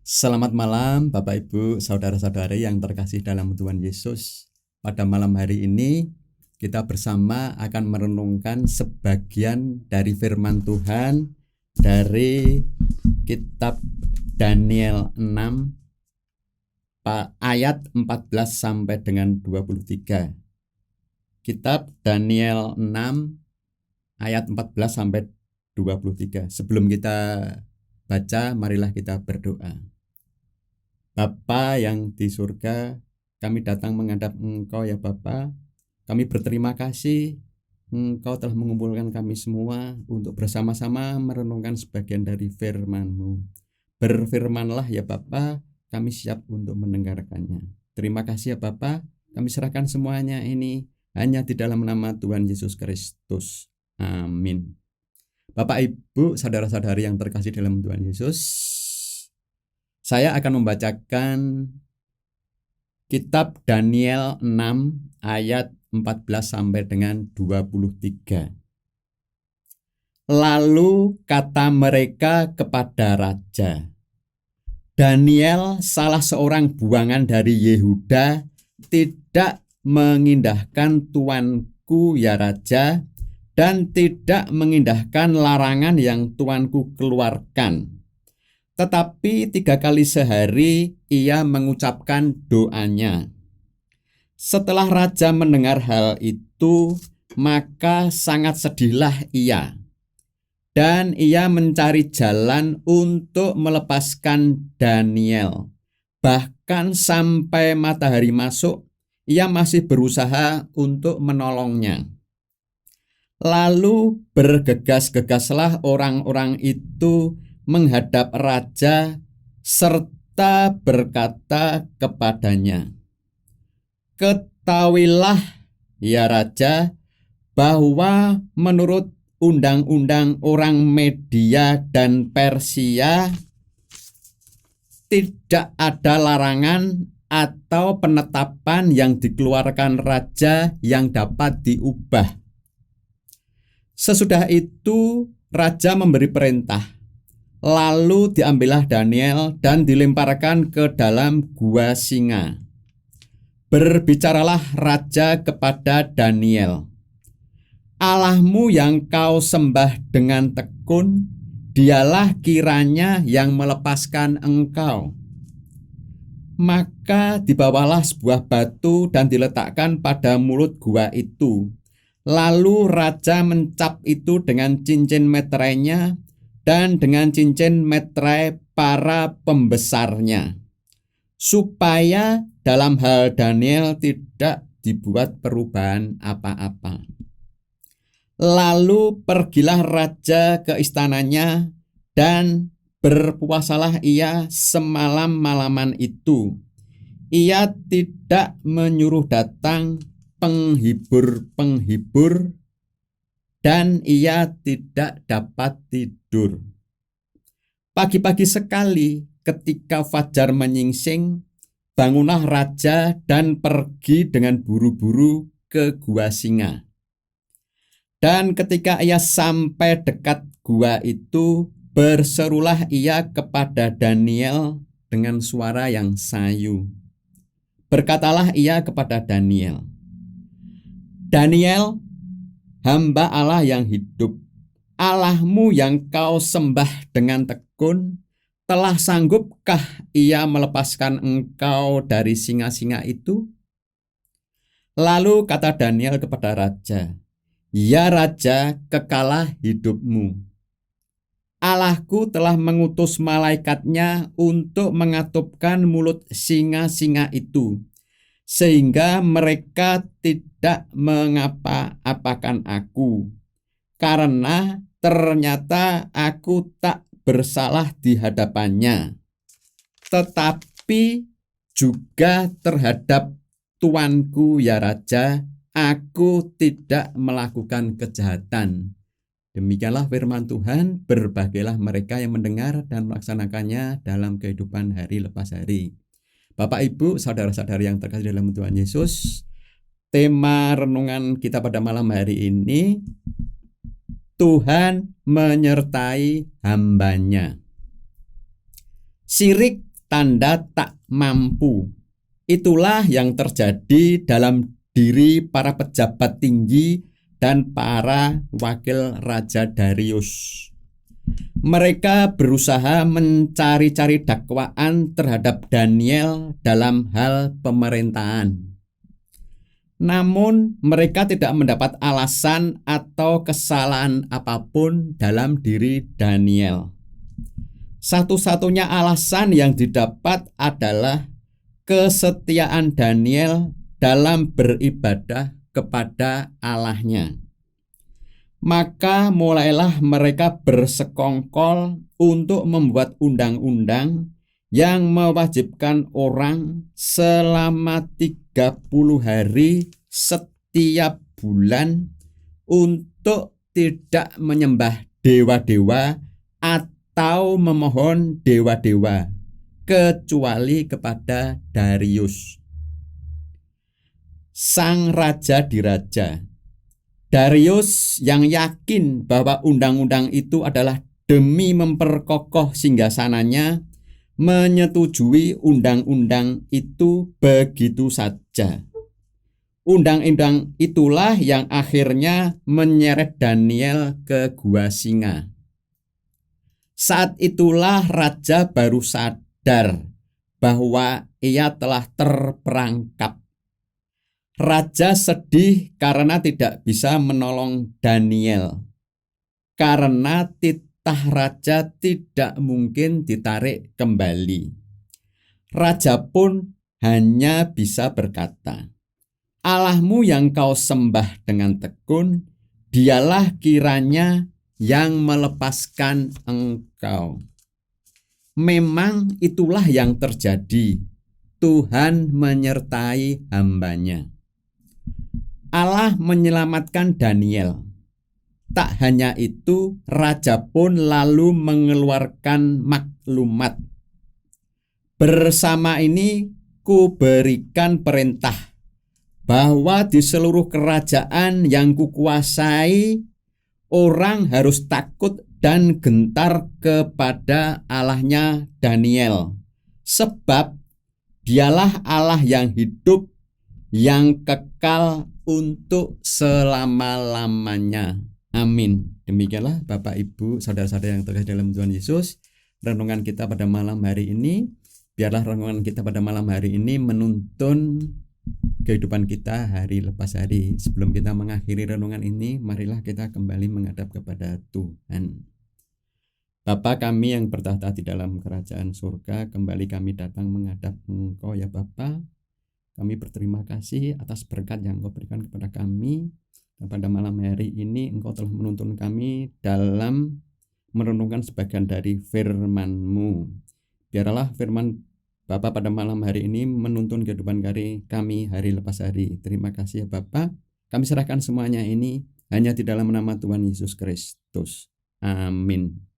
Selamat malam Bapak Ibu, saudara-saudari yang terkasih dalam Tuhan Yesus. Pada malam hari ini kita bersama akan merenungkan sebagian dari firman Tuhan dari kitab Daniel 6 ayat 14 sampai dengan 23. Kitab Daniel 6 ayat 14 sampai 23. Sebelum kita baca, marilah kita berdoa. Bapa yang di surga, kami datang menghadap Engkau ya Bapa. Kami berterima kasih Engkau telah mengumpulkan kami semua untuk bersama-sama merenungkan sebagian dari firman-Mu. Berfirmanlah ya Bapa, kami siap untuk mendengarkannya. Terima kasih ya Bapa, kami serahkan semuanya ini hanya di dalam nama Tuhan Yesus Kristus. Amin. Bapak, Ibu, saudara-saudari yang terkasih dalam Tuhan Yesus, saya akan membacakan kitab Daniel 6 ayat 14 sampai dengan 23. Lalu kata mereka kepada raja, Daniel, salah seorang buangan dari Yehuda, tidak mengindahkan tuanku ya raja, dan tidak mengindahkan larangan yang tuanku keluarkan. Tetapi 3 kali sehari ia mengucapkan doanya. Setelah raja mendengar hal itu, maka sangat sedihlah ia. Dan ia mencari jalan untuk melepaskan Daniel. Bahkan sampai matahari masuk, ia masih berusaha untuk menolongnya. Lalu bergegas-gegaslah orang-orang itu menghadap raja serta berkata kepadanya, Ketahuilah ya raja, bahwa menurut undang-undang orang Media dan Persia tidak ada larangan atau penetapan yang dikeluarkan raja yang dapat diubah. Sesudah itu raja memberi perintah. Lalu diambillah Daniel dan dilemparkan ke dalam gua singa. Berbicaralah raja kepada Daniel, Allahmu yang kau sembah dengan tekun, dialah kiranya yang melepaskan engkau. Maka dibawalah sebuah batu dan diletakkan pada mulut gua itu. Lalu raja mencap itu dengan cincin meterainya dan dengan cincin meterai para pembesarnya, supaya dalam hal Daniel tidak dibuat perubahan apa-apa. Lalu pergilah raja ke istananya dan berpuasalah ia semalam-malaman itu. Ia tidak menyuruh datang penghibur-penghibur, dan ia tidak dapat tidur. Pagi-pagi sekali ketika fajar menyingsing, bangunlah raja dan pergi dengan buru-buru ke gua singa. Dan ketika ia sampai dekat gua itu, berserulah ia kepada Daniel dengan suara yang sayu. Berkatalah ia kepada Daniel, Daniel, hamba Allah yang hidup, Allahmu yang kau sembah dengan tekun, telah sanggupkah ia melepaskan engkau dari singa-singa itu? Lalu kata Daniel kepada raja, Ya raja, kekalah hidupmu. Allahku telah mengutus malaikatnya untuk mengatupkan mulut singa-singa itu, sehingga mereka tidak mengapa-apakan aku, karena ternyata aku tak bersalah di hadapannya, tetapi juga terhadap tuanku ya raja, aku tidak melakukan kejahatan. Demikianlah firman Tuhan, berbahagialah mereka yang mendengar dan melaksanakannya dalam kehidupan hari lepas hari. Bapak, Ibu, saudara-saudari yang terkasih dalam Tuhan Yesus, tema renungan kita pada malam hari ini, Tuhan menyertai hambanya. Syirik tanda tak mampu. Itulah yang terjadi dalam diri para pejabat tinggi dan para wakil Raja Darius. Mereka berusaha mencari-cari dakwaan terhadap Daniel dalam hal pemerintahan. Namun mereka tidak mendapat alasan atau kesalahan apapun dalam diri Daniel. Satu-satunya alasan yang didapat adalah kesetiaan Daniel dalam beribadah kepada Allahnya. Maka mulailah mereka bersekongkol untuk membuat undang-undang yang mewajibkan orang selama 30 hari setiap bulan untuk tidak menyembah dewa-dewa atau memohon dewa-dewa kecuali kepada Darius, sang raja diraja. Darius yang yakin bahwa undang-undang itu adalah demi memperkokoh singgasananya, menyetujui undang-undang itu begitu saja. Undang-undang itulah yang akhirnya menyeret Daniel ke gua singa. Saat itulah raja baru sadar bahwa ia telah terperangkap. Raja sedih karena tidak bisa menolong Daniel, karena titah raja tidak mungkin ditarik kembali. Raja pun hanya bisa berkata, "Allahmu yang kau sembah dengan tekun, dialah kiranya yang melepaskan engkau." Memang itulah yang terjadi. Tuhan menyertai hambanya. Allah menyelamatkan Daniel. Tak hanya itu, raja pun lalu mengeluarkan maklumat. "Bersama ini kuberikan perintah bahwa di seluruh kerajaan yang kukuasai, orang harus takut dan gentar kepada Allahnya Daniel, sebab dialah Allah yang hidup, yang kekal untuk selama-lamanya. Amin." Demikianlah Bapak Ibu saudara-saudara yang terkasih dalam Tuhan Yesus, renungan kita pada malam hari ini. Biarlah renungan kita pada malam hari ini menuntun kehidupan kita hari lepas hari. Sebelum kita mengakhiri renungan ini, marilah kita kembali menghadap kepada Tuhan. Bapa kami yang bertahta di dalam kerajaan surga, kembali kami datang menghadap Engkau ya Bapa. Kami berterima kasih atas berkat yang Engkau berikan kepada kami. Dan pada malam hari ini Engkau telah menuntun kami dalam merenungkan sebagian dari firman-Mu. Biarlah firman Bapa pada malam hari ini menuntun kehidupan kami hari lepas hari. Terima kasih ya Bapa. Kami serahkan semuanya ini hanya di dalam nama Tuhan Yesus Kristus. Amin.